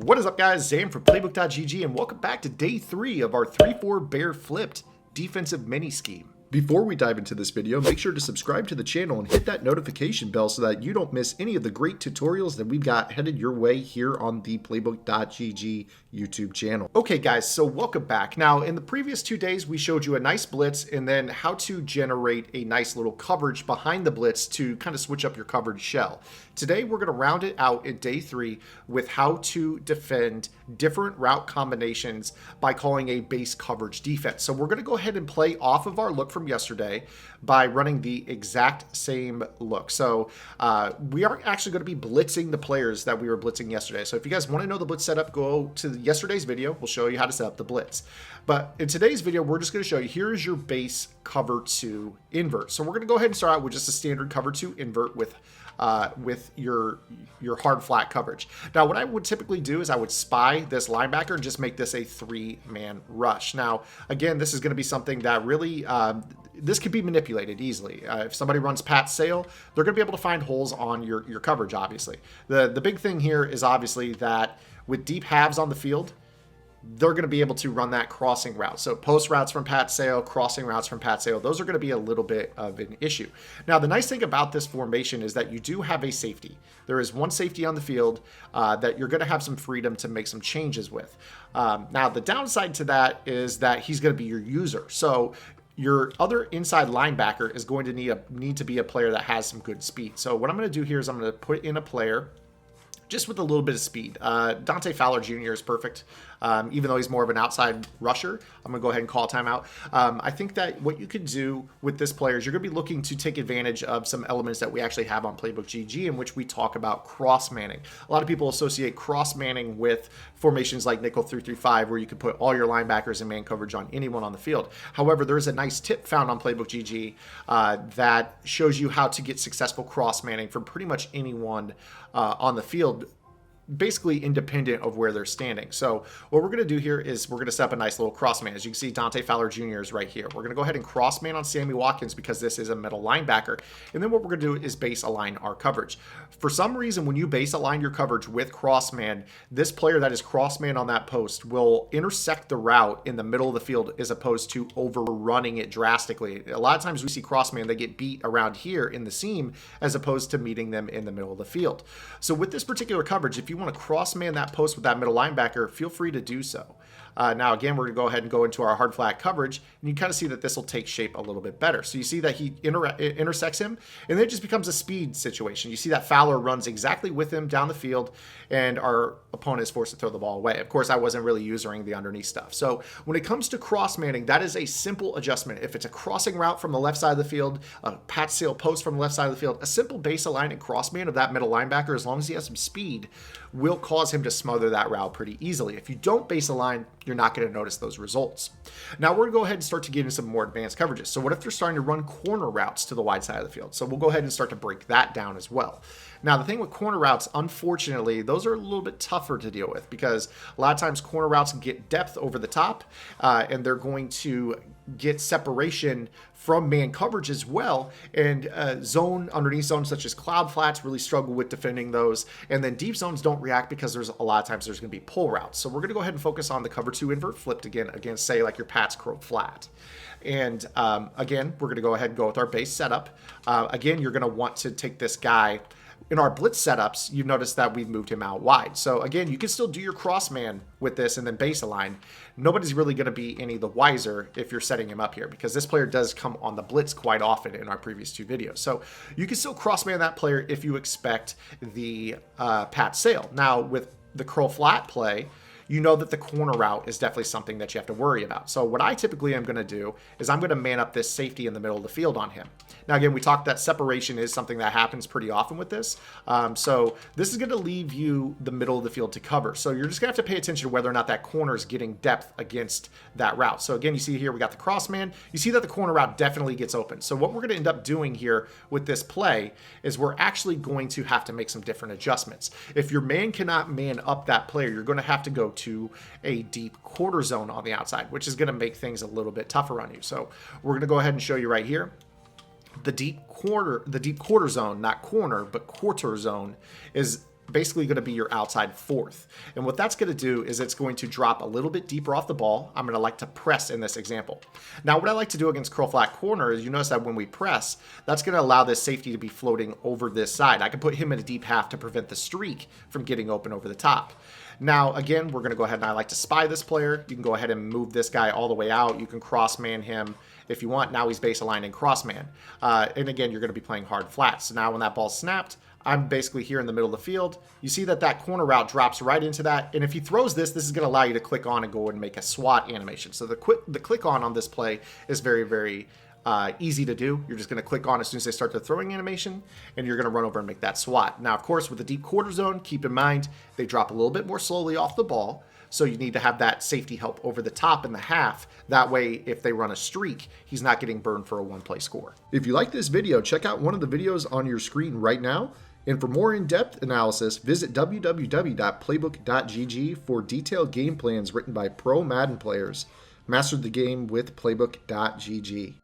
What is up, guys? Zam from Playbook.gg, and welcome back to day 3 of our 3-4 bear flipped defensive mini scheme. Before we dive into this video, make sure to subscribe to the channel and hit that notification bell so that you don't miss any of the great tutorials that we've got headed your way here on the Playbook.gg YouTube channel. Okay, guys, so welcome back. Now, in the previous 2 days, we showed you a nice blitz and then how to generate a nice little coverage behind the blitz to kind of switch up your coverage shell. Today, we're going to round it out in day 3 with how to defend different route combinations by calling a base coverage defense. So we're going to go ahead and play off of our look from yesterday by running the exact same look. So we are actually going to be blitzing the players that we were blitzing yesterday. So if you guys want to know the blitz setup, go to yesterday's video. We'll show you how to set up the blitz. But in today's video, we're just going to show you, here's your base cover 2 invert. So we're going to go ahead and start out with just a standard cover 2 invert with your hard flat coverage. Now, what I would typically do is I would spy this linebacker and just make this a 3-man rush. Now, again, this is going to be something that really, this could be manipulated easily. If somebody runs Pat Sale, they're going to be able to find holes on your coverage, obviously. The big thing here is obviously that with deep halves on the field, they're going to be able to run that crossing route. So post routes from Pat Sale, crossing routes from Pat Sale, those are going to be a little bit of an issue. Now, the nice thing about this formation is that you do have a safety. There is one safety on the field that you're going to have some freedom to make some changes with. Now, the downside to that is that he's going to be your user. So your other inside linebacker is going to need to be a player that has some good speed. So what I'm going to do here is I'm going to put in a player just with a little bit of speed. Dante Fowler Jr. is perfect. Even though he's more of an outside rusher, I'm going to go ahead and call timeout. I think that what you could do with this player is you're going to be looking to take advantage of some elements that we actually have on Playbook.gg in which we talk about cross-manning. A lot of people associate cross-manning with formations like nickel 3-3-5, where you could put all your linebackers in man coverage on anyone on the field. However, there is a nice tip found on Playbook.gg that shows you how to get successful cross-manning from pretty much anyone on the field, basically independent of where they're standing. So what we're going to do here is we're going to set up a nice little cross man. As you can see, Dante Fowler Jr. is right here. We're going to go ahead and cross man on Sammy Watkins because this is a middle linebacker. And then what we're going to do is base align our coverage. For some reason, when you base align your coverage with cross man, this player that is cross man on that post will intersect the route in the middle of the field as opposed to overrunning it drastically. A lot of times we see cross man, they get beat around here in the seam as opposed to meeting them in the middle of the field. So with this particular coverage, if you want to cross-man that post with that middle linebacker, feel free to do so. Now, again, we're going to go ahead and go into our hard flat coverage, and you kind of see that this will take shape a little bit better. So you see that he intersects him, and then it just becomes a speed situation. You see that Fowler runs exactly with him down the field, and our opponent is forced to throw the ball away. Of course, I wasn't really using the underneath stuff. So when it comes to cross-manning, that is a simple adjustment. If it's a crossing route from the left side of the field, a Pat Sale post from the left side of the field, a simple base align and cross-man of that middle linebacker, as long as he has some speed, will cause him to smother that route pretty easily. If you don't base align, you're not going to notice those results. Now we're going to go ahead and start to get into some more advanced coverages. So what if they're starting to run corner routes to the wide side of the field? So we'll go ahead and start to break that down as well. Now, the thing with corner routes, unfortunately, those are a little bit tougher to deal with because a lot of times corner routes get depth over the top and they're going to get separation from man coverage as well. And zone, underneath zones such as cloud flats really struggle with defending those. And then deep zones don't react because there's a lot of times there's going to be pull routes. So we're going to go ahead and focus on the cover 2 invert flipped again against, say, like your Pat's curl flat. And again, we're going to go ahead and go with our base setup. Again, you're going to want to take this guy. In our blitz setups, you've noticed that we've moved him out wide. So again, you can still do your cross man with this and then base align. Nobody's really going to be any the wiser if you're setting him up here because this player does come on the blitz quite often in our previous 2 videos. So you can still cross man that player if you expect the Pat Sale. Now with the curl flat play, you know that the corner route is definitely something that you have to worry about. So what I typically am going to do is I'm going to man up this safety in the middle of the field on him. Now, again, we talked that separation is something that happens pretty often with this. So this is going to leave you the middle of the field to cover. So you're just going to have to pay attention to whether or not that corner is getting depth against that route. So again, you see here we got the cross man. You see that the corner route definitely gets open. So what we're going to end up doing here with this play is we're actually going to have to make some different adjustments. If your man cannot man up that player, you're going to have to go to a deep quarter zone on the outside, which is going to make things a little bit tougher on you. So we're going to go ahead and show you right here. The deep quarter zone, not corner, but quarter zone is basically going to be your outside fourth. And what that's going to do is it's going to drop a little bit deeper off the ball. I'm going to like to press in this example. Now, what I like to do against curl flat corner is you notice that when we press, that's going to allow this safety to be floating over this side. I can put him in a deep half to prevent the streak from getting open over the top. Now, again, we're going to go ahead and I like to spy this player. You can go ahead and move this guy all the way out. You can cross man him if you want. Now he's base aligned in cross man. And again, you're going to be playing hard flat. So now when that ball's snapped, I'm basically here in the middle of the field. You see that that corner route drops right into that. And if he throws this, this is going to allow you to click on and go and make a swat animation. So the click on this play is very, very easy to do. You're just going to click on as soon as they start the throwing animation, and you're going to run over and make that swat. Now, of course, with the deep quarter zone, keep in mind they drop a little bit more slowly off the ball. So you need to have that safety help over the top in the half. That way, if they run a streak, he's not getting burned for a one-play score. If you like this video, check out one of the videos on your screen right now. And for more in-depth analysis, visit www.playbook.gg for detailed game plans written by pro Madden players. Master the game with playbook.gg.